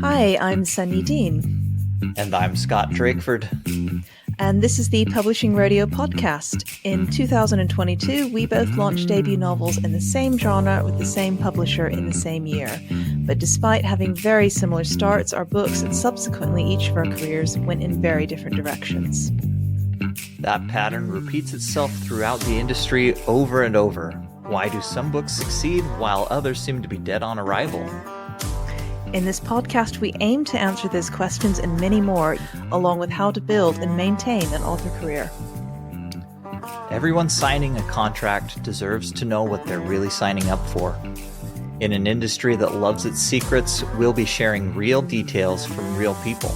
Hi, I'm Sunny Dean. And I'm Scott Drakeford. And this is the Publishing Radio podcast. In 2022, we both launched debut novels in the same genre with the same publisher in the same year. But despite having very similar starts, our books and subsequently each of our careers went in very different directions. That pattern repeats itself throughout the industry over and over. Why do some books succeed while others seem to be dead on arrival? In this podcast, we aim to answer these questions and many more, along with how to build and maintain an author career. Everyone signing a contract deserves to know what they're really signing up for. In an industry that loves its secrets, we'll be sharing real details from real people.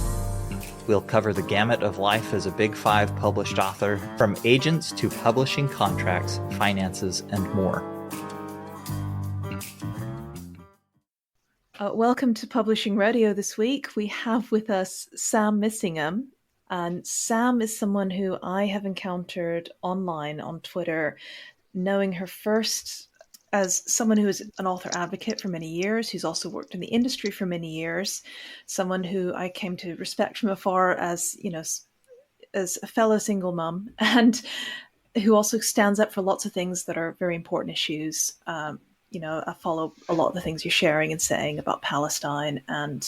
We'll cover the gamut of life as a Big Five published author, from agents to publishing contracts, finances, and more. Welcome to Publishing Radio this week. We have with us Sam Missingham. And Sam is someone who I have encountered online on Twitter, knowing her first as someone who is an author advocate for many years, who's also worked in the industry for many years, someone who I came to respect from afar as, as a fellow single mum, and who also stands up for lots of things that are very important issues. I follow a lot of the things you're sharing and saying about Palestine and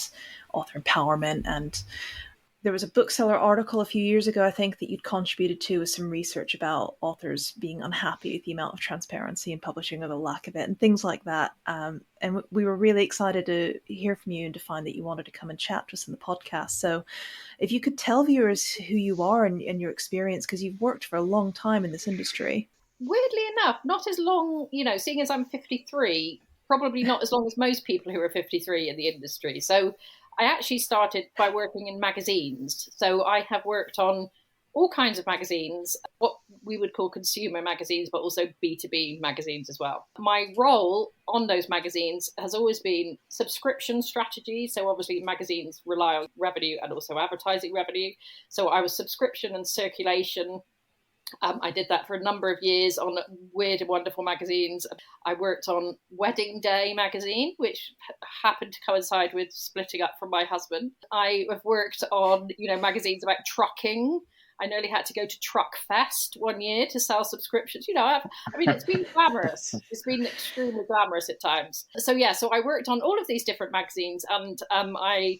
author empowerment. And there was a Bookseller article a few years ago, I think, that you'd contributed to with some research about authors being unhappy with the amount of transparency in publishing or the lack of it and things like that. And we were really excited to hear from you and to find that you wanted to come and chat to us in the podcast. So if you could tell viewers who you are and your experience, because you've worked for a long time in this industry. Weirdly enough, not as long, seeing as I'm 53, probably not as long as most people who are 53 in the industry. So I actually started by working in magazines. So I have worked on all kinds of magazines, what we would call consumer magazines, but also B2B magazines as well. My role on those magazines has always been subscription strategy. So obviously magazines rely on revenue and also advertising revenue. So I was subscription and circulation. I did that for a number of years on weird and wonderful magazines. I worked on Wedding Day magazine, which happened to coincide with splitting up from my husband. I have worked on, magazines about trucking. I nearly had to go to Truck Fest one year to sell subscriptions. It's been glamorous. It's been extremely glamorous at times. So I worked on all of these different magazines, and I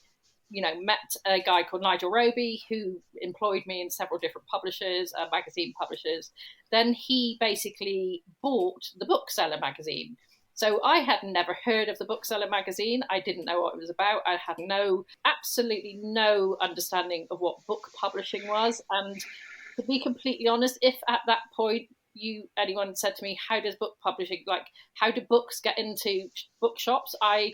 met a guy called Nigel Roby who employed me in several different publishers, magazine publishers. Then he basically bought the Bookseller magazine. So I had never heard of the Bookseller magazine. I didn't know what it was about. I had absolutely no understanding of what book publishing was. And to be completely honest, if at that point anyone said to me, how does book publishing, how do books get into bookshops? I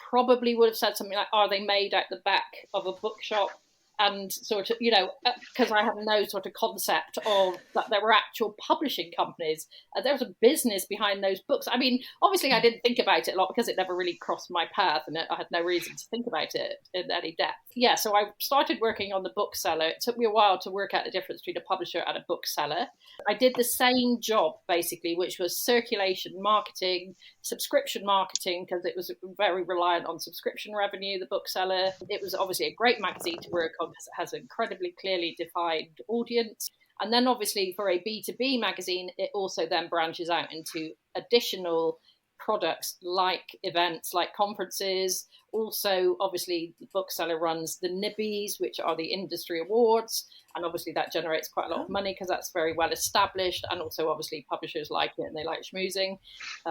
probably would have said something like, are they made out the back of a bookshop? And sort of, because I had no sort of concept of that there were actual publishing companies. There was a business behind those books. I mean, obviously I didn't think about it a lot because it never really crossed my path and I had no reason to think about it in any depth. Yeah, so I started working on the Bookseller. It took me a while to work out the difference between a publisher and a bookseller. I did the same job, basically, which was circulation marketing, subscription marketing, because it was very reliant on subscription revenue, the Bookseller. It was obviously a great magazine to work on because it has an incredibly clearly defined audience. And then obviously for a B2B magazine, it also then branches out into additional products like events, like conferences. Also, obviously, the Bookseller runs the Nibbies, which are the industry awards. And obviously that generates quite a lot of money because that's very well established. And also, obviously, publishers like it and they like schmoozing.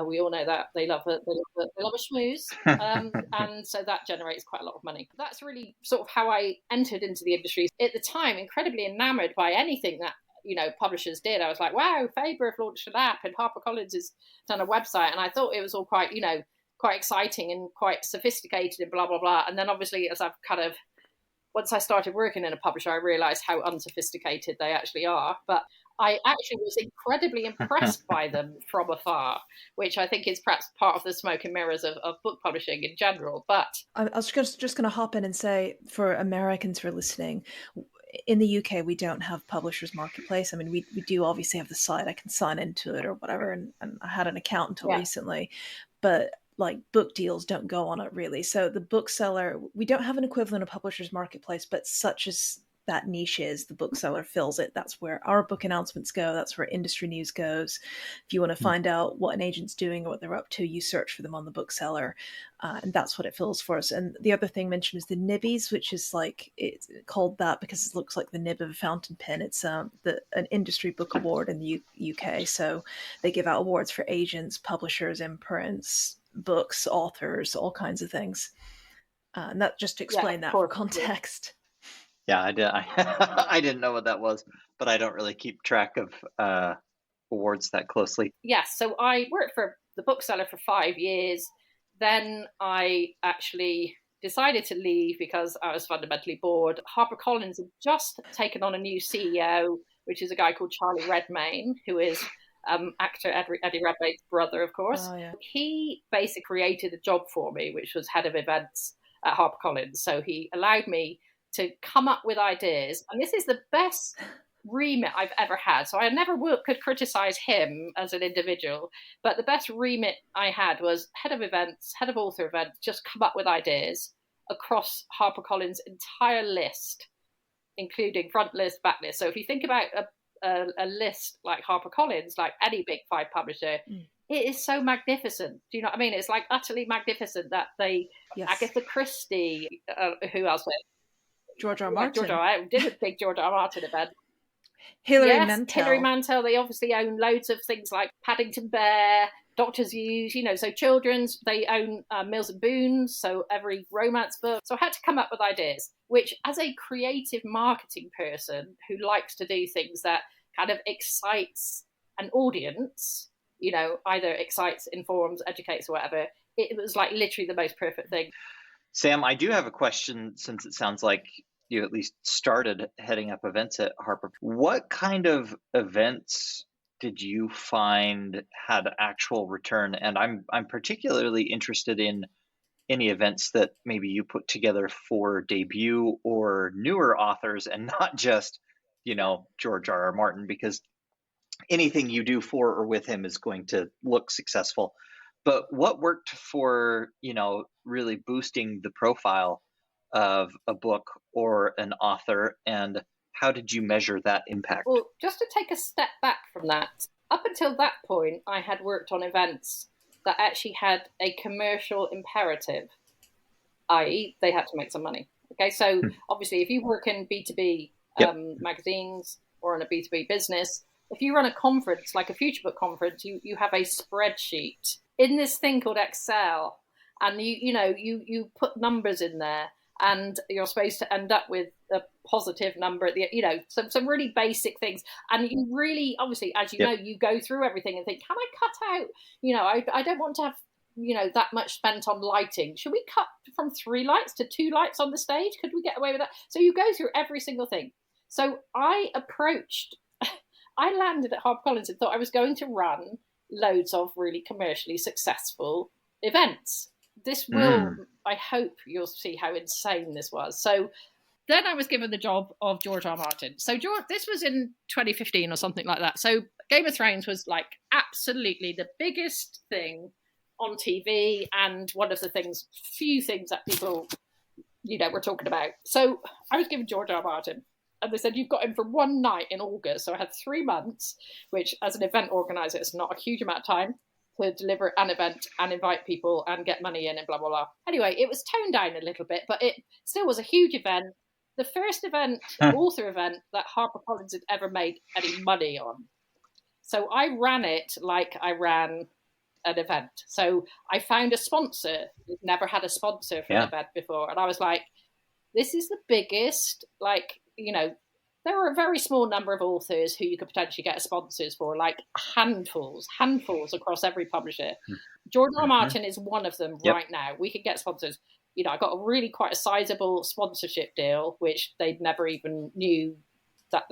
We all know that they love it. They love a schmooze. And so that generates quite a lot of money. That's really sort of how I entered into the industry. At the time, incredibly enamored by anything that publishers did. I was like, wow, Faber have launched an app and HarperCollins has done a website. And I thought it was all quite, quite exciting and quite sophisticated and blah, blah, blah. And then obviously once I started working in a publisher, I realized how unsophisticated they actually are. But I actually was incredibly impressed by them from afar, which I think is perhaps part of the smoke and mirrors of book publishing in general. But I was just going to hop in and say, for Americans who are listening, in the UK, we don't have Publishers Marketplace. I mean, we do obviously have the site. I can sign into it or whatever, and I had an account until recently. But like book deals don't go on it really. So the bookseller, we don't have an equivalent of publishers marketplace, but such as that niche is, the bookseller fills it. That's where our book announcements go. That's where industry news goes. If you want to find out what an agent's doing or what they're up to, you search for them on the bookseller, and that's what it fills for us. And the other thing mentioned is the nibbies, which is like, it's called that because it looks like the nib of a fountain pen. It's an industry book award in the UK. So they give out awards for agents, publishers, imprints, books, authors, all kinds of things. And that, just to explain that for context. Yeah, I did. I didn't know what that was, but I don't really keep track of awards that closely. Yes, so I worked for the Bookseller for 5 years. Then I actually decided to leave because I was fundamentally bored. HarperCollins had just taken on a new CEO, which is a guy called Charlie Redmayne, who is actor Eddie Redmayne's brother, of course. Oh, yeah. He basically created a job for me, which was head of events at HarperCollins. So he allowed me to come up with ideas. And this is the best remit I've ever had. So I never could criticize him as an individual, but the best remit I had was head of events, head of author events, just come up with ideas across HarperCollins' entire list, including front list, back list. So if you think about a list like HarperCollins, like any big five publisher, it is so magnificent. Do you know what I mean? It's like utterly magnificent that they, Yes. Agatha Christie, who else? George R. Martin. I did a big George R. Martin event. Hilary Mantel. Hilary Mantel. They obviously own loads of things like Paddington Bear, Doctor's Views, so children's. They own Mills and Boons, so every romance book. So I had to come up with ideas, which as a creative marketing person who likes to do things that kind of excites an audience, either excites, informs, educates, or whatever, it was like literally the most perfect thing. Sam, I do have a question, since it sounds like you at least started heading up events at Harper. What kind of events did you find had actual return? And I'm particularly interested in any events that maybe you put together for debut or newer authors, and not just, George R. R. Martin, because anything you do for or with him is going to look successful. But what worked for, really boosting the profile of a book or an author, and how did you measure that impact? Well, just to take a step back from that, up until that point, I had worked on events that actually had a commercial imperative, i.e. they had to make some money. Okay, so obviously if you work in B2B magazines or in a B2B business, if you run a conference, like a Future Book conference, you have a spreadsheet in this thing called Excel, and you put numbers in there, and you're supposed to end up with a positive number at the, some really basic things. And you really, obviously, as you know, you go through everything and think, can I cut out, I don't want to have, that much spent on lighting. Should we cut from 3 lights to 2 lights on the stage? Could we get away with that? So you go through every single thing. So I landed at HarperCollins and thought I was going to run loads of really commercially successful events. This will, I hope you'll see how insane this was. So then I was given the job of George R. Martin. So this was in 2015 or something like that. So Game of Thrones was like absolutely the biggest thing on TV, and one of the few things that people, were talking about. So I was given George R. Martin. And they said, you've got him for one night in August. So I had 3 months, which as an event organizer, is not a huge amount of time to deliver an event and invite people and get money in and blah, blah, blah. Anyway, it was toned down a little bit, but it still was a huge event. The first event, author event, that HarperCollins had ever made any money on. So I ran it like I ran an event. So I found a sponsor. We've never had a sponsor for an event before. And I was like, this is the biggest, there are a very small number of authors who you could potentially get sponsors for, like handfuls across every publisher. George R. Martin is one of them right now. We could get sponsors. I got quite a sizable sponsorship deal, which they'd never even knew that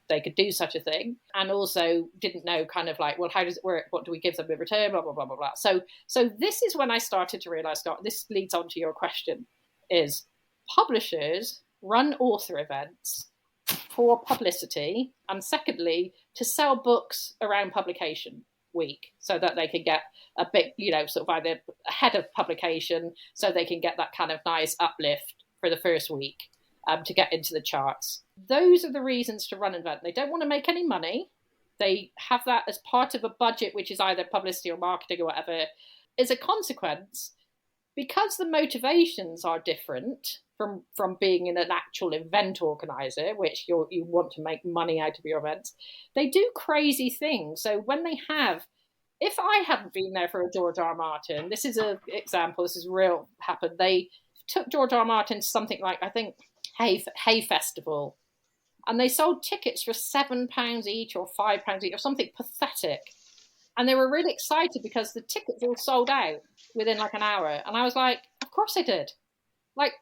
they could do such a thing, and also didn't know kind of like, well, how does it work? What do we give them in return? Blah, blah, blah, blah, blah. So this is when I started to realize, this leads on to your question, is publishers run author events for publicity, and secondly, to sell books around publication. week so that they can get a bit, sort of either ahead of publication so they can get that kind of nice uplift for the first week to get into the charts. Those are the reasons to run an event. They don't want to make any money. They have that as part of a budget, which is either publicity or marketing or whatever. As a consequence, because the motivations are different from being an actual event organizer, which you want to make money out of your events, they do crazy things. So when they have, if I hadn't been there for a George R. R. Martin, this is an example, this is real happened. They took George R. R. Martin to something like, I think, Hay Festival, and they sold tickets for £7 each or £5 each or something pathetic. And they were really excited because the tickets all sold out within like an hour. And I was like, of course they did. Like,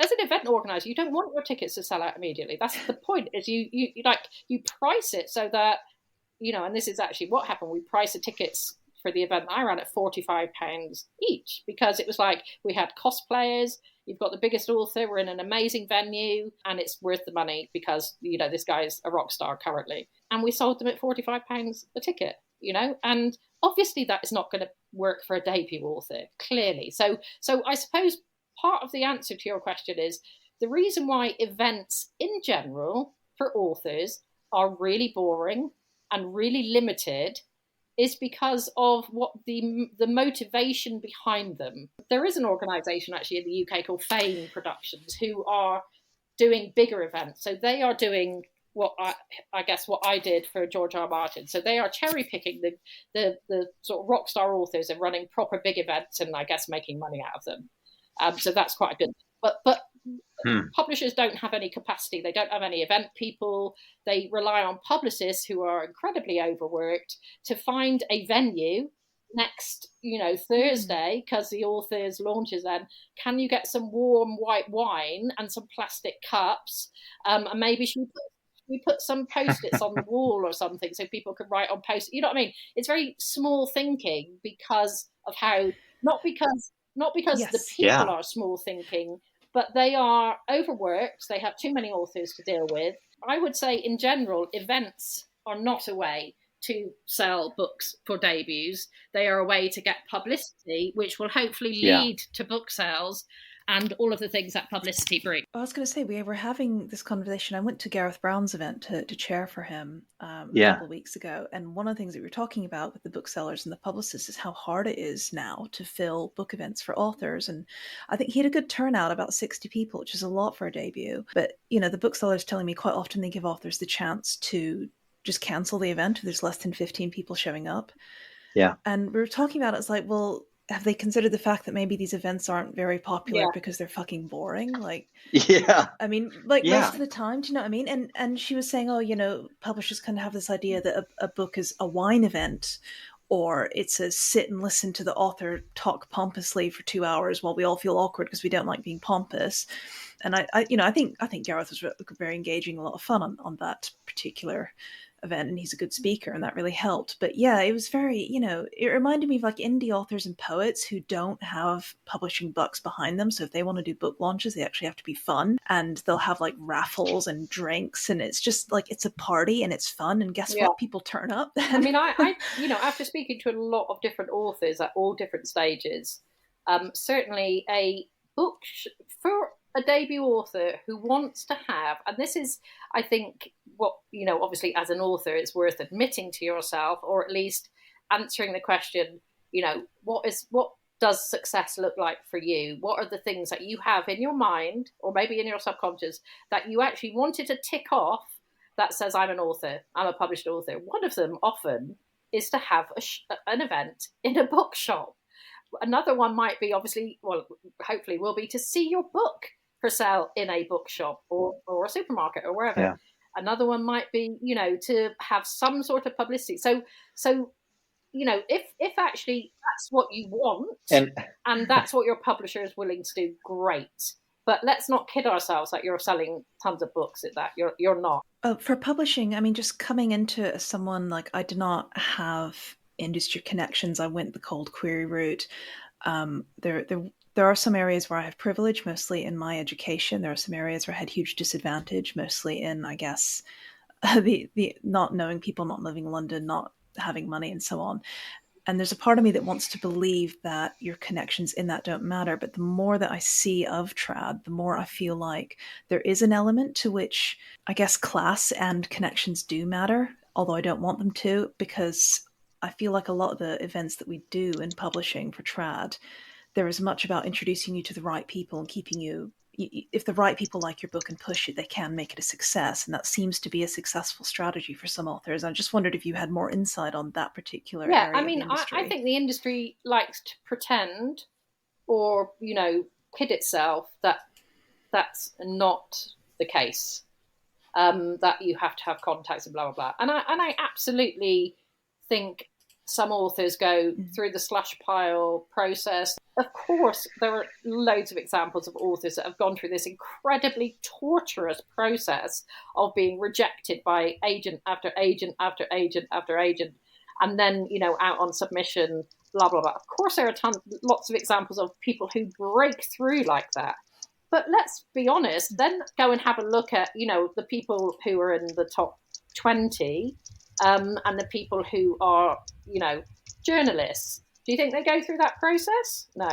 as an event organizer, you don't want your tickets to sell out immediately. That's the point, is you price it so that, and this is actually what happened. We priced the tickets for the event that I ran at £45 each, because it was like, we had cosplayers, you've got the biggest author, we're in an amazing venue, and it's worth the money because, this guy's a rock star currently. And we sold them at £45 a ticket, and obviously that is not going to work for a debut author, clearly. So I suppose part of the answer to your question is the reason why events in general for authors are really boring and really limited is because of what the motivation behind them. There is an organisation actually in the UK called Fame Productions who are doing bigger events. So they are doing what I did for George R. R. Martin. So they are cherry picking the sort of rock star authors and running proper big events and I guess making money out of them. So that's quite good. But publishers don't have any capacity. They don't have any event people. They rely on publicists who are incredibly overworked to find a venue next, Thursday, because the author's launches then. Can you get some warm white wine and some plastic cups? And maybe we put some Post-its on the wall or something so people can write on Post-it. You know what I mean? It's very small thinking because of how, not because yes, the people are small thinking, but they are overworked. They have too many authors to deal with. I would say in general, events are not a way to sell books for debuts. They are a way to get publicity, which will hopefully lead to book sales and all of the things that publicity brings. I was going to say, we were having this conversation. I went to Gareth Brown's event to chair for him a couple of weeks ago. And one of the things that we were talking about with the booksellers and the publicists is how hard it is now to fill book events for authors. And I think he had a good turnout, about 60 people, which is a lot for a debut. But, the booksellers telling me quite often they give authors the chance to just cancel the event if there's less than 15 people showing up. Yeah. And we were talking about it. It's like, well, have they considered the fact that maybe these events aren't very popular because they're fucking boring? Like, I mean, most of the time, do you know what I mean? And she was saying, publishers kind of have this idea that a book is a wine event, or it's a sit and listen to the author talk pompously for 2 hours while we all feel awkward because we don't like being pompous. And I think Gareth was very engaging, a lot of fun on that particular event, and he's a good speaker, and that really helped. But it was very, it reminded me of like indie authors and poets who don't have publishing bucks behind them. So if they want to do book launches, they actually have to be fun, and they'll have like raffles and drinks, and it's just like, it's a party and it's fun. And guess what? People turn up. I mean, I after speaking to a lot of different authors at all different stages, certainly a book for a debut author who wants to have, and this is, I think, what, obviously as an author, it's worth admitting to yourself, or at least answering the question, what does success look like for you? What are the things that you have in your mind, or maybe in your subconscious, that you actually wanted to tick off that says, I'm an author, I'm a published author? One of them often is to have an event in a bookshop. Another one might be, obviously, well, hopefully will be to see your book for sale in a bookshop or a supermarket or wherever. Yeah. Another one might be, to have some sort of publicity. So if actually that's what you want and that's what your publisher is willing to do, great. But let's not kid ourselves that you're selling tons of books at that. You're not. For publishing, I mean, just coming into it as someone, like, I did not have industry connections. I went the cold query route. There are some areas where I have privilege, mostly in my education. There are some areas where I had huge disadvantage, mostly in, I guess, the not knowing people, not living in London, not having money and so on. And there's a part of me that wants to believe that your connections in that don't matter. But the more that I see of trad, the more I feel like there is an element to which I guess class and connections do matter, although I don't want them to, because I feel like a lot of the events that we do in publishing for trad, there is much about introducing you to the right people and keeping you, if the right people like your book and push it, they can make it a success. And that seems to be a successful strategy for some authors. I just wondered if you had more insight on that particular area I mean, of the industry. I think the industry likes to pretend or, kid itself that that's not the case, that you have to have contacts and blah, blah, blah. And I absolutely think some authors go through the slush pile process. Of course, there are loads of examples of authors that have gone through this incredibly torturous process of being rejected by agent after agent after agent after agent, and then, out on submission, blah, blah, blah. Of course, there are lots of examples of people who break through like that. But let's be honest, then go and have a look at, the people who are in the top 20 and the people who are, journalists. Do you think they go through that process? No.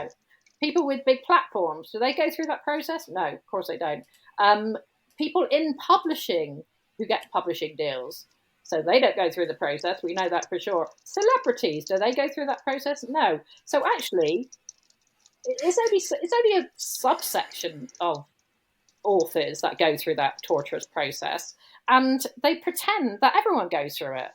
People with big platforms, do they go through that process? No, of course they don't. People in publishing who get publishing deals, so they don't go through the process. We know that for sure. Celebrities, do they go through that process? No. So actually, it's only a subsection of authors that go through that torturous process, and they pretend that everyone goes through it.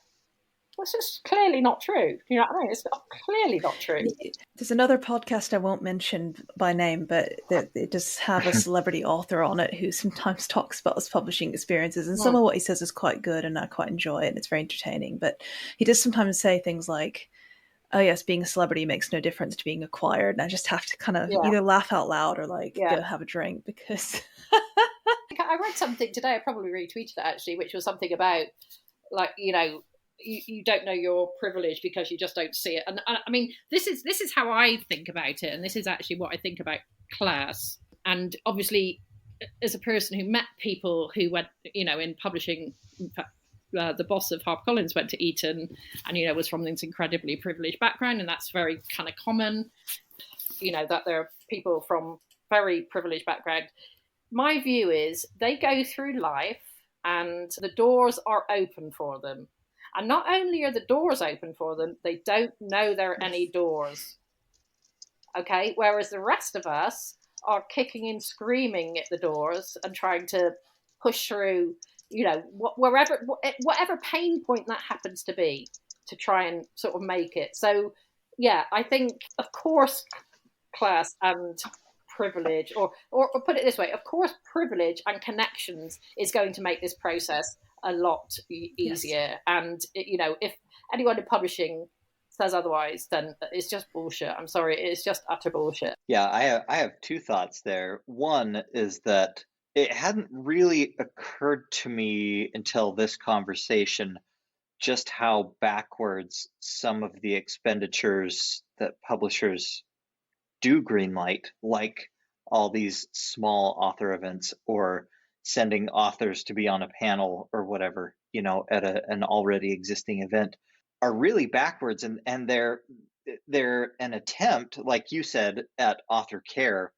Well, it's just clearly not true. You know what I mean? It's clearly not true. There's another podcast I won't mention by name, but it does have a celebrity author on it who sometimes talks about his publishing experiences. And some of what he says is quite good and I quite enjoy it and it's very entertaining. But he does sometimes say things like, oh yes, being a celebrity makes no difference to being acquired. And I just have to kind of either laugh out loud or go have a drink because... I read something today, I probably retweeted it actually, which was something about you don't know your privilege because you just don't see it. And I mean, this is how I think about it. And this is actually what I think about class. And obviously, as a person who met people who went, in publishing, in fact, the boss of HarperCollins went to Eton and, was from this incredibly privileged background. And that's very kind of common, that there are people from very privileged background. My view is they go through life and the doors are open for them. And not only are the doors open for them, they don't know there are any doors. Okay? Whereas the rest of us are kicking and screaming at the doors and trying to push through, whatever pain point that happens to be, to try and sort of make it. So, yeah, I think, of course, class and privilege, or put it this way, of course, privilege and connections is going to make this process a lot easier. Yes. And, if anyone in publishing says otherwise, then it's just bullshit. I'm sorry, it's just utter bullshit. Yeah, I have two thoughts there. One is that it hadn't really occurred to me until this conversation just how backwards some of the expenditures that publishers do greenlight, like all these small author events or sending authors to be on a panel or whatever, at an already existing event, are really backwards. And they're an attempt, like you said, at author care,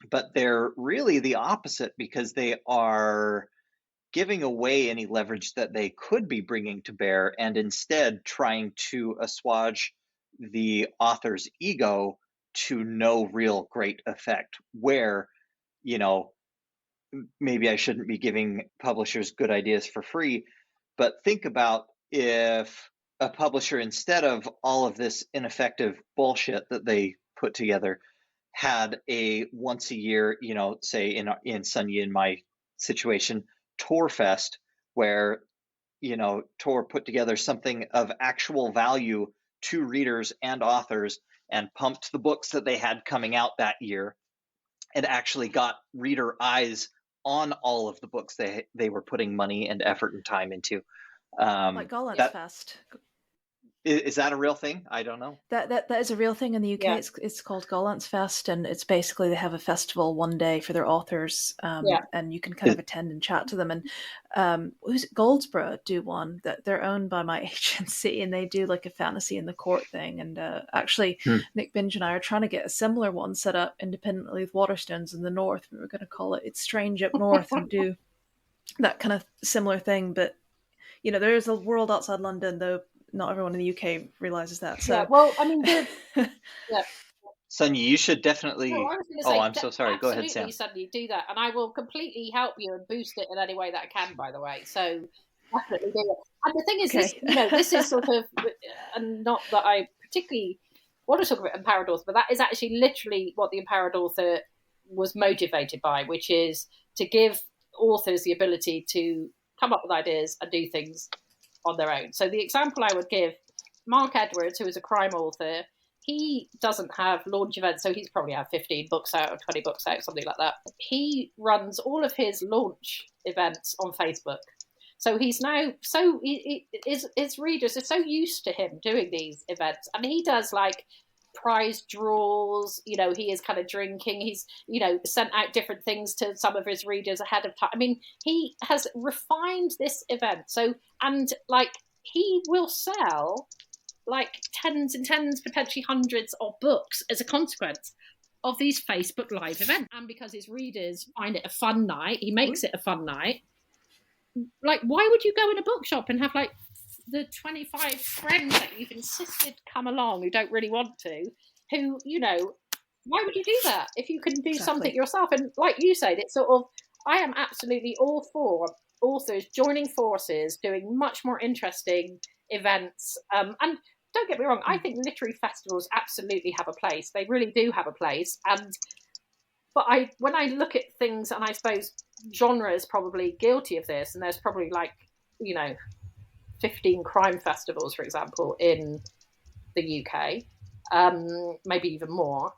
but they're really the opposite because they are giving away any leverage that they could be bringing to bear and instead trying to assuage the author's ego to no real great effect, where, maybe I shouldn't be giving publishers good ideas for free, but think about if a publisher, instead of all of this ineffective bullshit that they put together, had a once a year, say in Sonia, in my situation, Tor Fest, where, Tor put together something of actual value to readers and authors and pumped the books that they had coming out that year and actually got reader eyes on all of the books they were putting money and effort and time into. Like Gollancz Fest. Is that a real thing? I don't know. That is a real thing in the UK. Yeah, It's called Gollancz Fest, and it's basically they have a festival one day for their authors, yeah. and you can kind of It, attend and chat to them. And who's it? Goldsboro do one that they're owned by my agency, and they do like a fantasy in the court thing. And actually, hmm. Nick Binge and I are trying to get a similar one set up independently with Waterstones in the north. We were going to call it "It's Strange Up North" and do that kind of similar thing. But there is a world outside London, though not everyone in the UK realizes that. Yeah, So, well, I mean, yeah. Sonia, you should definitely. No, I was going to Oh, say, I'm so sorry. Go ahead, absolutely, Sam. Suddenly do that, and I will completely help you and boost it in any way that I can. By the way, so definitely do it. And the thing is, okay. this is sort of, and not that I particularly want to talk about empowered author, but that is actually literally what the empowered author was motivated by, which is to give authors the ability to come up with ideas and do things on their own. So the example I would give, Mark Edwards, who is a crime author, he doesn't have launch events, so he's probably had 15 books out or 20 books out, something like that. He runs all of his launch events on Facebook. So he's now his readers are so used to him doing these events, and he does like prize draws. He is kind of drinking. He's sent out different things to some of his readers ahead of time. I mean, he has refined this event. So and like he will sell like tens and tens, potentially hundreds of books as a consequence of these Facebook Live events. And because his readers find it a fun night, he makes it a fun night. Like, why would you go in a bookshop and have like the 25 friends that you've insisted come along who don't really want to, who, why would you do that if you can do something yourself? And like you said, it's sort of, I am absolutely all for authors joining forces, doing much more interesting events. And don't get me wrong, I think literary festivals absolutely have a place. They really do have a place. But when I look at things, and I suppose genre is probably guilty of this, and there's probably 15 crime festivals, for example, in the UK, maybe even more.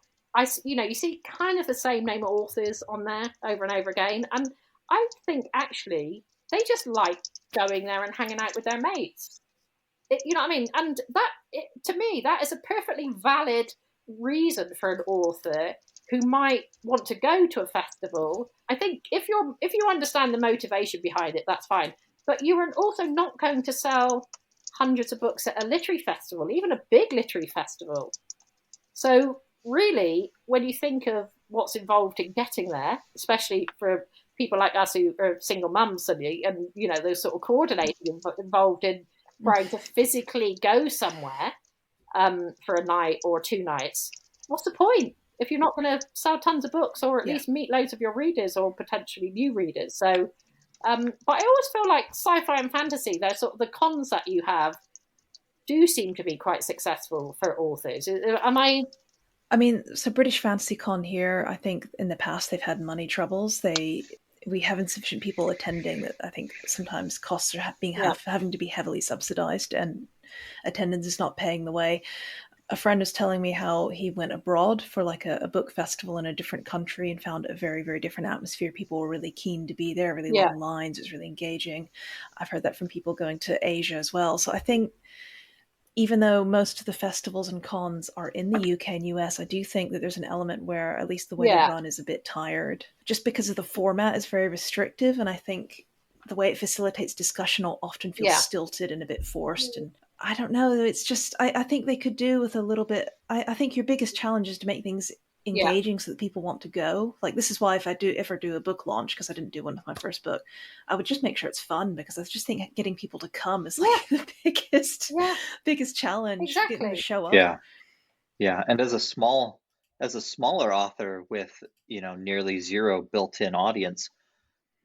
You see kind of the same name of authors on there over and over again, and I think actually they just like going there and hanging out with their mates. You know what I mean? And to me, that is a perfectly valid reason for an author who might want to go to a festival. I think if you understand the motivation behind it, that's fine. But you are also not going to sell hundreds of books at a literary festival, even a big literary festival. So really, when you think of what's involved in getting there, especially for people like us who are single mums suddenly, and those sort of coordinating involved in trying to physically go somewhere for a night or 2 nights, what's the point if you're not going to sell tons of books or at least meet loads of your readers or potentially new readers? So, but I always feel like sci-fi and fantasy, they're sort of the cons that you have do seem to be quite successful for authors. Am I? I mean, so British Fantasy Con here, I think in the past they've had money troubles. We have insufficient people attending that I think sometimes costs are having to be heavily subsidized and attendance is not paying the way. A friend was telling me how he went abroad for like a book festival in a different country and found a very, very different atmosphere. People were really keen to be there, really long lines. It was really engaging. I've heard that from people going to Asia as well. So I think even though most of the festivals and cons are in the UK and US, I do think that there's an element where at least the way they run is a bit tired, just because of the format is very restrictive. And I think the way it facilitates discussion often feels stilted and a bit forced. And I don't know, it's just, I think they could do with a little bit. I think your biggest challenge is to make things engaging so that people want to go. Like, this is why if I ever do a book launch, because I didn't do one with my first book, I would just make sure it's fun, because I just think getting people to come is like the biggest challenge. Exactly. Getting them to show up. Yeah. And as a smaller author with nearly zero built-in audience,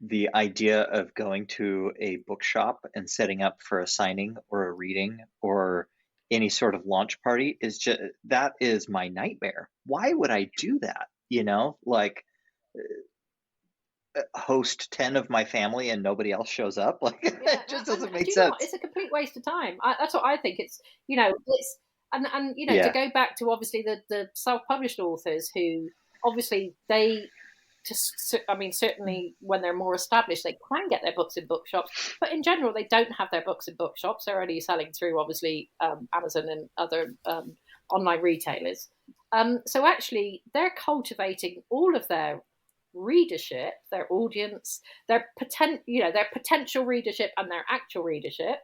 the idea of going to a bookshop and setting up for a signing or a reading or any sort of launch party that is my nightmare. Why would I do that? Host 10 of my family and nobody else shows up. It just doesn't make sense. It's a complete waste of time. That's what I think. It's it's to go back to obviously the self-published authors who obviously they certainly when they're more established, they can get their books in bookshops, but in general, they don't have their books in bookshops. They're only selling through, obviously, Amazon and other online retailers. So actually, they're cultivating all of their readership, their audience, their potential readership and their actual readership,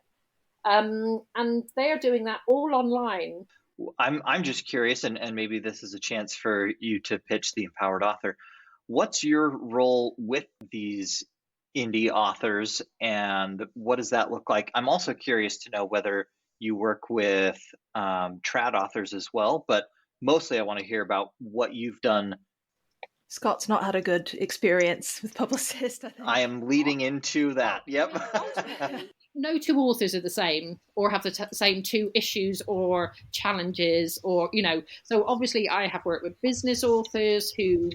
and they are doing that all online. I'm just curious, and maybe this is a chance for you to pitch the empowered author. What's your role with these indie authors, and what does that look like? I'm also curious to know whether you work with trad authors as well, but mostly I want to hear about what you've done. Scott's not had a good experience with Publicist, I think. I am leading into that. Yep. No two authors are the same or have the same two issues or challenges, or, so obviously I have worked with business authors who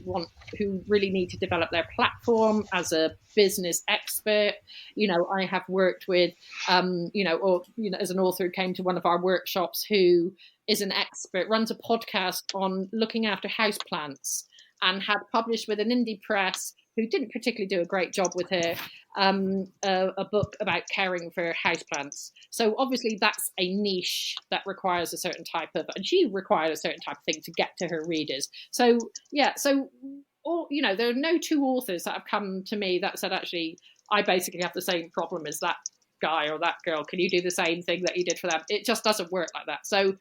really need to develop their platform as a business expert. I have worked with, as an author who came to one of our workshops who is an expert, runs a podcast on looking after houseplants, and had published with an indie press who didn't particularly do a great job with her, a book about caring for houseplants. So obviously that's a niche that requires a certain type of, and she required a certain type of thing to get to her readers. So there are no two authors that have come to me that said, actually, I basically have the same problem as that guy or that girl. Can you do the same thing that you did for them? It just doesn't work like that. So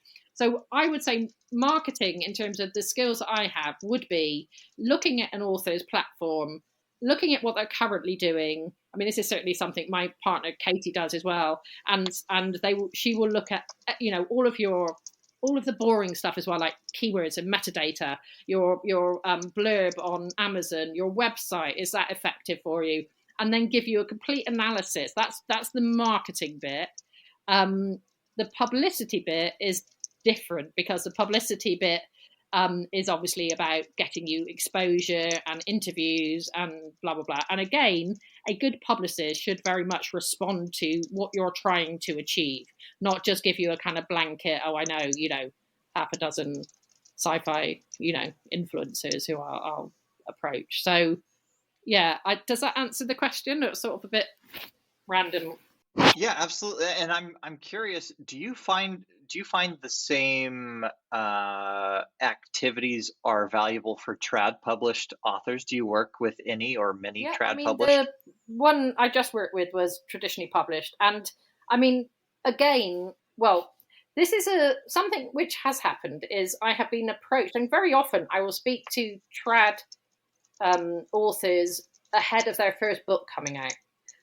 I would say marketing, in terms of the skills that I have, would be looking at an author's platform, looking at what they're currently doing. I mean, this is certainly something my partner Katie does as well, and she will look at all of the boring stuff as well, like keywords and metadata, your blurb on Amazon, your website, is that effective for you? And then give you a complete analysis. That's the marketing bit. The publicity bit is different, because the publicity bit is obviously about getting you exposure and interviews and blah, blah, blah. And again, a good publicist should very much respond to what you're trying to achieve, not just give you a kind of blanket, I know, half a dozen sci-fi, influencers who I'll approach. So, yeah, does that answer the question? It's sort of a bit random. Yeah, absolutely. And I'm curious, do you find the same activities are valuable for trad published authors? Do you work with any or many trad published? The one I just worked with was traditionally published. And I mean, again, well, this is something which has happened, is I have been approached, and very often I will speak to trad authors ahead of their first book coming out.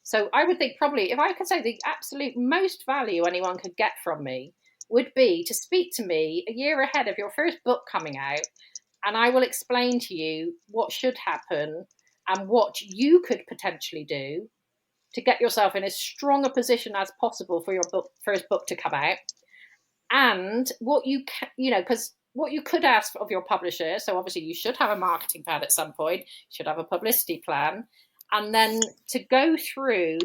So I would think probably, if I could say the absolute most value anyone could get from me would be to speak to me a year ahead of your first book coming out, and I will explain to you what should happen and what you could potentially do to get yourself in as strong a position as possible for your first book to come out. And what you can, because what you could ask of your publisher, so obviously you should have a marketing plan at some point, you should have a publicity plan, and then to go through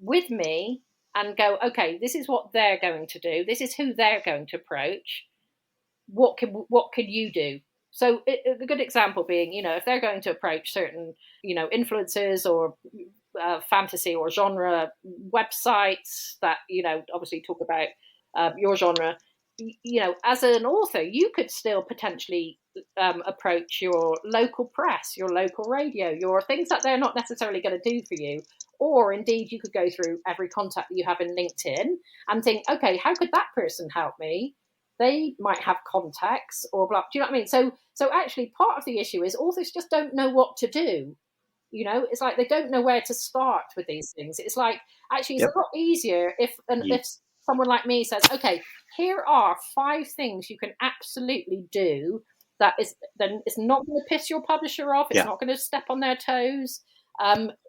with me and go, okay, this is what they're going to do, this is who they're going to approach, what could you do? So a good example being, if they're going to approach certain, influencers or fantasy or genre websites that, obviously talk about your genre, as an author, you could still potentially approach your local press, your local radio, your things that they're not necessarily going to do for you. Or indeed, you could go through every contact that you have in LinkedIn and think, okay, how could that person help me? They might have contacts or blah. Do you know what I mean? So actually, part of the issue is authors just don't know what to do. It's like they don't know where to start with these things. It's like, actually, it's a lot easier if someone like me says, okay, here are 5 things you can absolutely do that is not going to piss your publisher off. It's not going to step on their toes.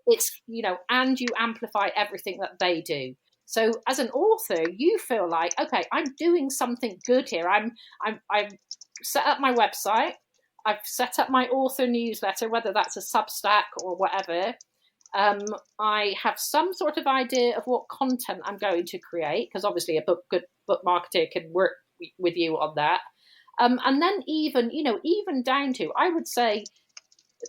It's, and you amplify everything that they do. So as an author, you feel like, okay, I'm doing something good here. I've set up my website. I've set up my author newsletter, whether that's a Substack or whatever. I have some sort of idea of what content I'm going to create, because obviously a good book marketer can work with you on that. And then even down to, I would say,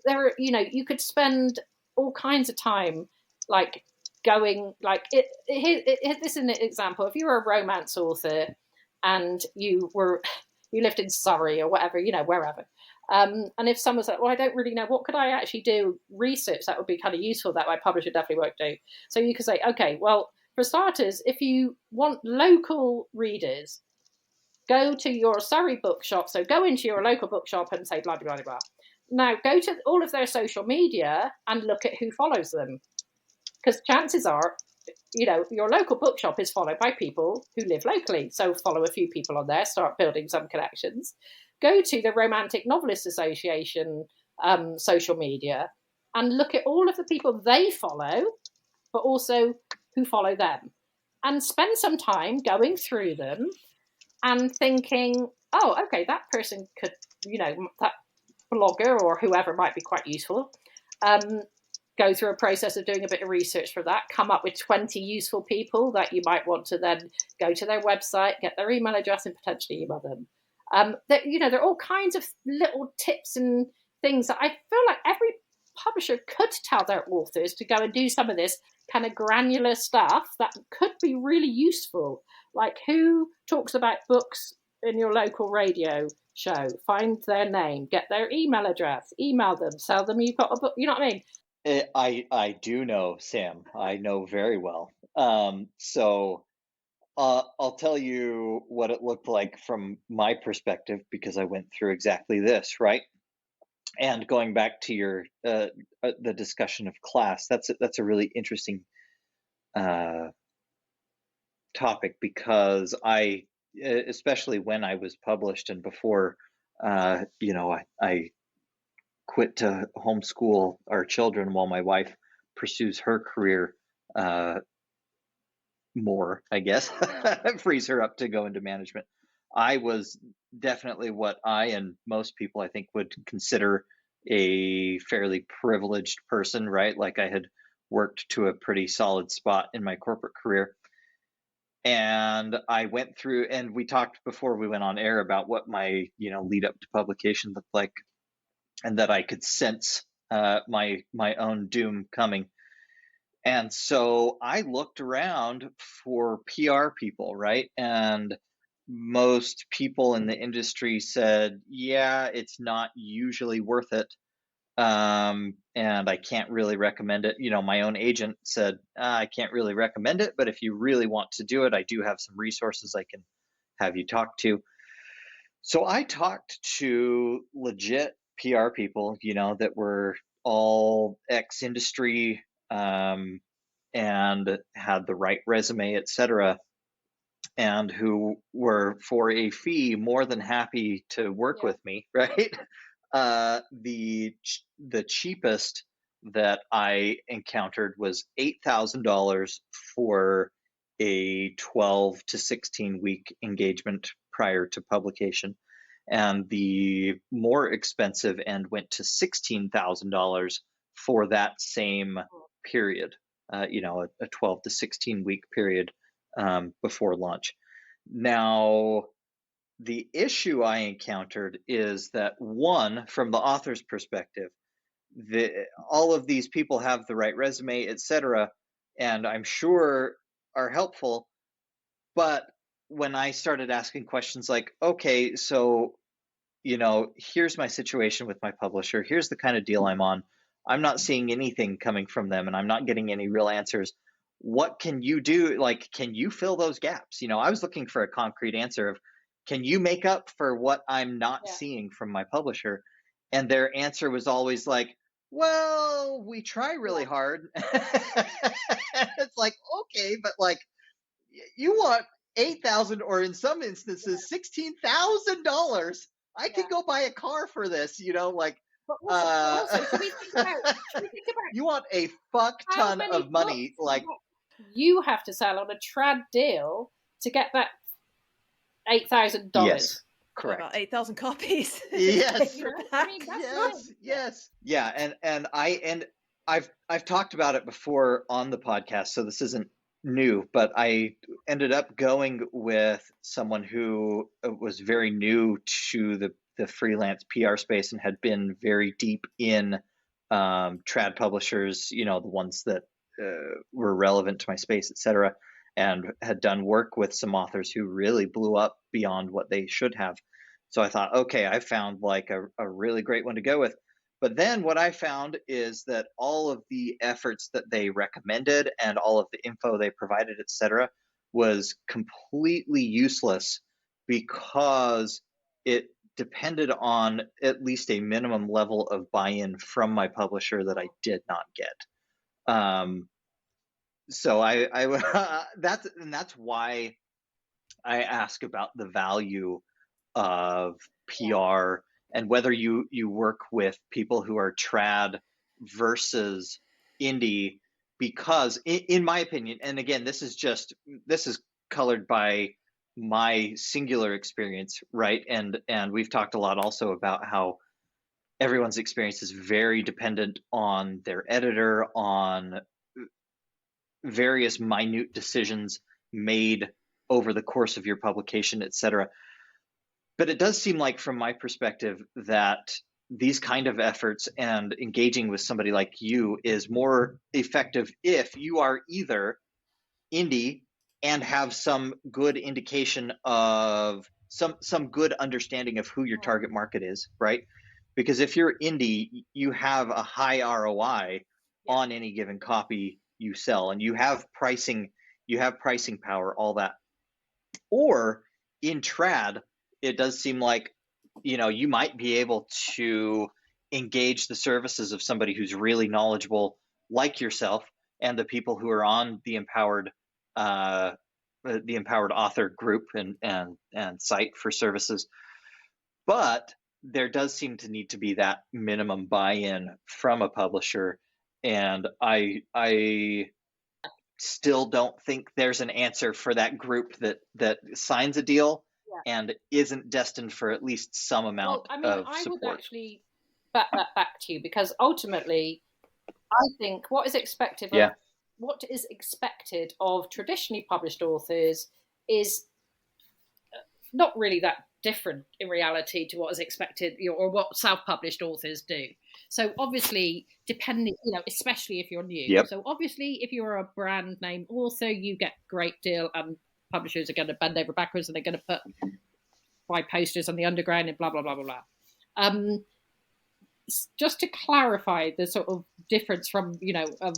there are, you could spend all kinds of time like going like this is an example. If you were a romance author and you lived in Surrey or whatever, wherever, and if someone's like, well, I don't really know, what could I actually do research that would be kind of useful that my publisher definitely won't do. So you could say, okay, well, for starters, if you want local readers, go to your Surrey bookshop. So go into your local bookshop and say blah, blah, blah, blah. Now go to all of their social media and look at who follows them. Because chances are, your local bookshop is followed by people who live locally. So follow a few people on there, start building some connections. Go to the Romantic Novelists Association social media and look at all of the people they follow, but also who follow them. And spend some time going through them and thinking, oh, okay, that person could, that blogger or whoever might be quite useful. Go through a process of doing a bit of research for that, come up with 20 useful people that you might want to then go to their website, get their email address and potentially email them. There are all kinds of little tips and things that I feel like every publisher could tell their authors to go and do some of this kind of granular stuff that could be really useful. Like who talks about books in your local radio show, find their name, get their email address, email them, tell them you've got a book, you know what I mean? I do know, Sam. I know very well. So I'll tell you what it looked like from my perspective because I went through exactly this, right? And going back to your the discussion of class, that's a really interesting topic because I, especially when I was published and before, I quit to homeschool our children while my wife pursues her career more, I guess, frees her up to go into management. I was definitely what I and most people I think would consider a fairly privileged person, right? Like I had worked to a pretty solid spot in my corporate career. And I went through, and we talked before we went on air about what my, lead up to publication looked like, and that I could sense my own doom coming. And so I looked around for PR people, right? And most people in the industry said, yeah, it's not usually worth it. And I can't really recommend it. My own agent said, I can't really recommend it, but if you really want to do it, I do have some resources I can have you talk to. So I talked to legit PR people, that were all ex-industry, and had the right resume, etc., and who were for a fee more than happy to work with me, right? The cheapest that I encountered was $8,000 for a 12 to 16 week engagement prior to publication. And the more expensive end went to $16,000 for that same period, a 12 to 16 week period before launch. Now, the issue I encountered is that, one, from the author's perspective, all of these people have the right resume, etc., and I'm sure are helpful. But when I started asking questions like, okay, so, here's my situation with my publisher, here's the kind of deal I'm on, I'm not seeing anything coming from them, and I'm not getting any real answers. What can you do? Like, can you fill those gaps? I was looking for a concrete answer of, can you make up for what I'm not seeing from my publisher? And their answer was always like, well, we try really hard. It's like, okay, but like, you want 8,000 or in some instances $16,000. I could go buy a car for this, like. But also, should we think about you want a fuck ton of money, like you have to sell on a trad deal to get that $8,000. Yes, correct. About 8,000 copies. Yes. Yes. Yeah, and I've talked about it before on the podcast, so this isn't new, but I ended up going with someone who was very new to the freelance PR space and had been very deep in trad publishers, the ones that were relevant to my space, etc., and had done work with some authors who really blew up beyond what they should have. So I thought, okay, I found like a really great one to go with. But then what I found is that all of the efforts that they recommended and all of the info they provided, etc., was completely useless because it depended on at least a minimum level of buy-in from my publisher that I did not get. So that's why I ask about the value of PR and whether you work with people who are trad versus indie, because in my opinion, and again, this is colored by my singular experience, right? And we've talked a lot also about how everyone's experience is very dependent on their editor, on various minute decisions made over the course of your publication, etc. But it does seem like, from my perspective, that these kind of efforts and engaging with somebody like you is more effective if you are either indie and have some good indication of some good understanding of who your target market is, right? Because if you're indie, you have a high ROI on any given copy you sell, and you have pricing power, all that. Or in trad, it does seem like, you might be able to engage the services of somebody who's really knowledgeable, like yourself, and the people who are on the empowered author group and site for services. But there does seem to need to be that minimum buy-in from a publisher, and I still don't think there's an answer for that group that signs a deal and isn't destined for at least some amount of support. I would actually back that back to you, because ultimately, I think what is expected of traditionally published authors is not really that different in reality to what is expected, or what self-published authors do. So obviously, depending, especially if you're new. Yep. So obviously, if you're a brand name author, you get a great deal, and publishers are going to bend over backwards and they're going to buy posters on the underground and blah, blah, blah, blah, blah. Just to clarify the sort of difference from, of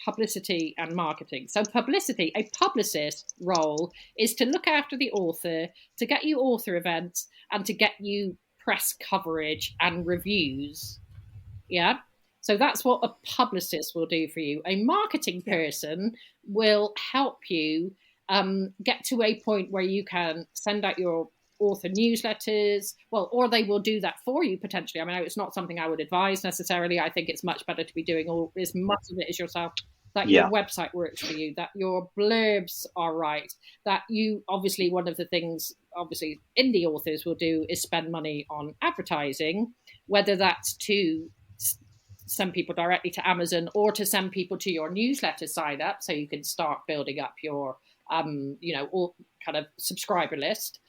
publicity and marketing. So publicity, a publicist role is to look after the author, to get you author events, and to get you press coverage and reviews. Yeah. So that's what a publicist will do for you. A marketing person will help you get to a point where you can send out your author newsletters, or they will do that for you potentially. I mean, it's not something I would advise necessarily. I think it's much better to be doing as much of it as yourself, that your website works for you, that your blurbs are right, that you, obviously, one of the things, obviously, indie authors will do is spend money on advertising, whether that's to send people directly to Amazon or to send people to your newsletter sign up so you can start building up your, all kind of subscriber list.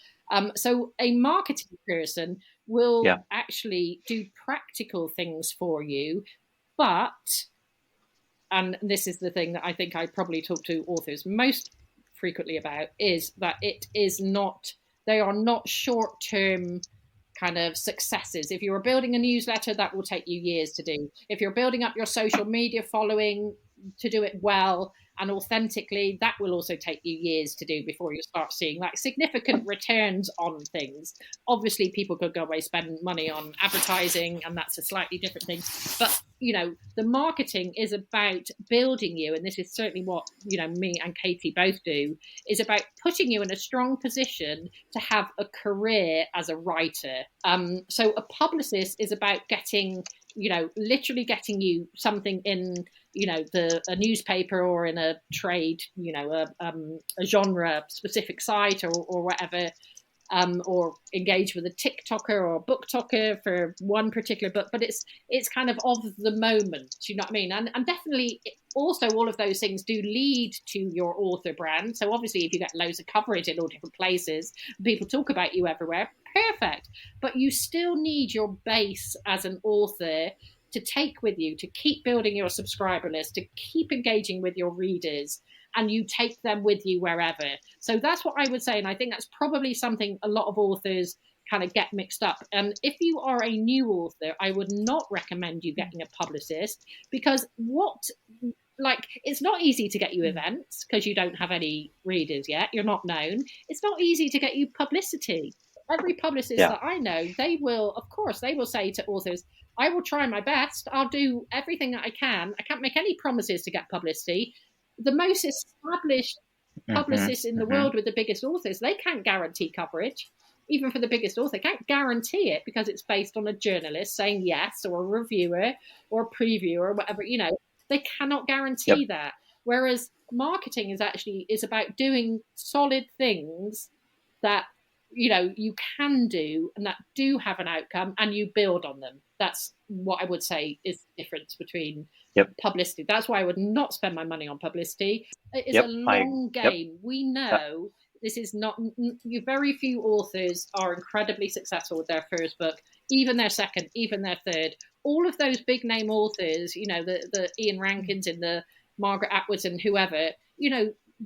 So a marketing person will actually do practical things for you, but, and this is the thing that I think I probably talk to authors most frequently about, is that they are not short-term kind of successes. If you're building a newsletter, that will take you years to do. If you're building up your social media following to do it well and authentically, that will also take you years to do before you start seeing like significant returns on things. Obviously, people could go away, spend money on advertising, and that's a slightly different thing. But, the marketing is about building you, and this is certainly what, me and Katie both do, is about putting you in a strong position to have a career as a writer. So a publicist is about getting, literally getting you something in, a newspaper or in a trade, a genre specific site or whatever, or engage with a TikToker or a booktalker for one particular book, but it's kind of the moment, you know what I mean? And definitely also, all of those things do lead to your author brand. So obviously, if you get loads of coverage in all different places, people talk about you everywhere, perfect. But you still need your base as an author to take with you, to keep building your subscriber list, to keep engaging with your readers, and you take them with you wherever. So that's what I would say. And I think that's probably something a lot of authors kind of get mixed up. And if you are a new author, I would not recommend you getting a publicist, because it's not easy to get you events because you don't have any readers yet. You're not known. It's not easy to get you publicity. Every publicist that I know, they will say to authors, I will try my best. I'll do everything that I can. I can't make any promises to get publicity. The most established publicists in the world with the biggest authors, they can't guarantee coverage. Even for the biggest author, can't guarantee it because it's based on a journalist saying yes, or a reviewer or a previewer or whatever, they cannot guarantee that. Whereas marketing is about doing solid things that, you can do and that do have an outcome, and you build on them. That's what I would say is the difference between publicity. That's why I would not spend my money on publicity. It is a long game. We know this is not, very few authors are incredibly successful with their first book, even their second, even their third. All of those big name authors, the Ian Rankins and the Margaret Atwoods and whoever,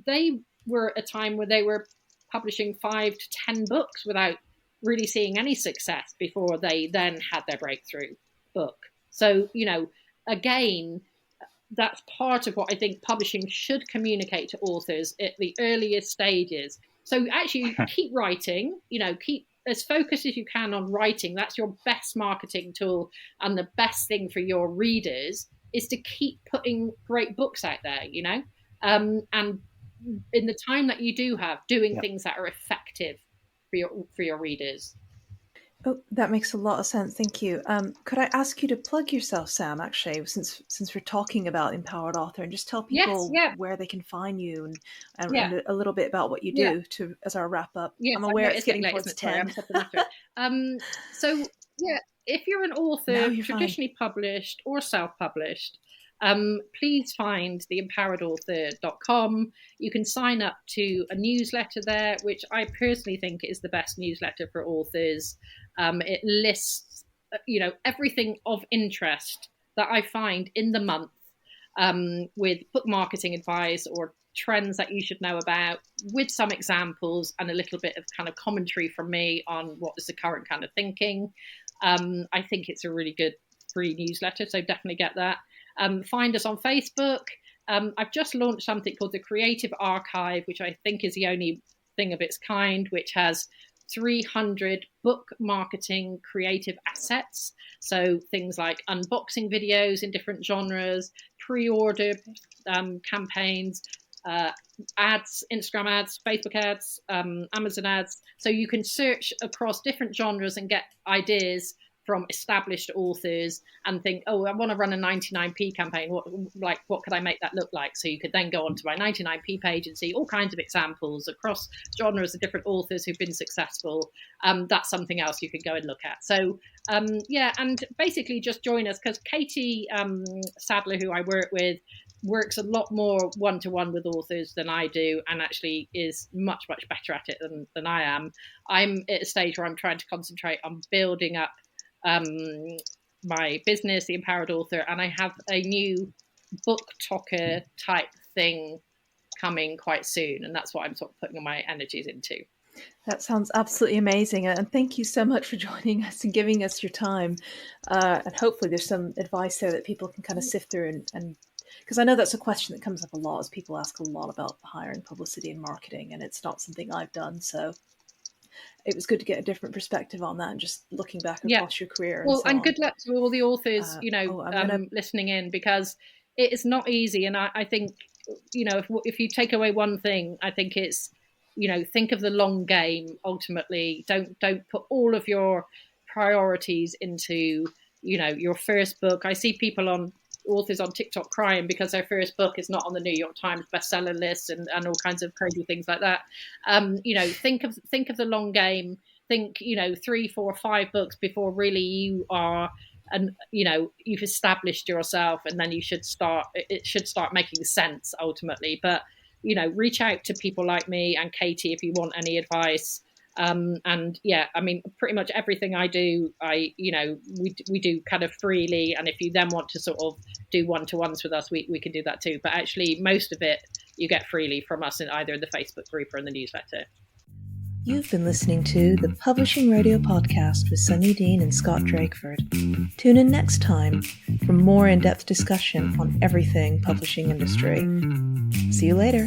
they were at a time where they were publishing 5 to 10 books without really seeing any success before they then had their breakthrough book. So, again, that's part of what I think publishing should communicate to authors at the earliest stages. So actually keep writing, keep as focused as you can on writing. That's your best marketing tool, and the best thing for your readers is to keep putting great books out there, and in the time that you do have, doing things that are effective for your readers. Oh, that makes a lot of sense. Thank you. Could I ask you to plug yourself, Sam, actually, since we're talking about Empowered Author, and just tell people where they can find you and a little bit about what you do as our wrap up. Yes, I'm aware it's getting towards 10. So, if you're an author traditionally published or self-published, please find theempoweredauthor.com. You can sign up to a newsletter there, which I personally think is the best newsletter for authors. It lists, everything of interest that I find in the month, with book marketing advice or trends that you should know about, with some examples and a little bit of kind of commentary from me on what is the current kind of thinking. I think it's a really good free newsletter, so definitely get that. Find us on Facebook. I've just launched something called the Creative Archive, which I think is the only thing of its kind, which has 300 book marketing creative assets. So things like unboxing videos in different genres, pre-order campaigns, ads, Instagram ads, Facebook ads, Amazon ads. So you can search across different genres and get ideas from established authors and think, oh, I want to run a 99p campaign. What could I make that look like? So you could then go onto my 99p page and see all kinds of examples across genres of different authors who've been successful. That's something else you could go and look at. So and basically just join us, because Katie Sadler, who I work with, works a lot more one-to-one with authors than I do, and actually is much, much better at it than I am. I'm at a stage where I'm trying to concentrate on building up my business, The Empowered Author, and I have a new book talker type thing coming quite soon, and that's what I'm sort of putting my energies into. That sounds absolutely amazing, and thank you so much for joining us and giving us your time, and hopefully there's some advice there that people can kind of sift through, and because I know that's a question that comes up a lot, as people ask a lot about hiring publicity and marketing, and it's not something I've done, so it was good to get a different perspective on that, and just looking back across your career. And good luck to all the authors, listening in, because it is not easy. And I think, if you take away one thing, I think it's, think of the long game. Ultimately, don't put all of your priorities into, your first book. I see authors on TikTok crying because their first book is not on the New York Times bestseller list and all kinds of crazy things like that. Think of the long game. Think, 3, 4, 5 books before really you are and you've established yourself, and then it should start making sense ultimately. But reach out to people like me and Katie if you want any advice. And yeah, I mean, pretty much everything I do, we do kind of freely. And if you then want to sort of do one-to-ones with us, we can do that too. But actually, most of it you get freely from us in either the Facebook group or in the newsletter. You've been listening to the Publishing Radio Podcast with Sunny Dean and Scott Drakeford. Tune in next time for more in-depth discussion on everything publishing industry. See you later.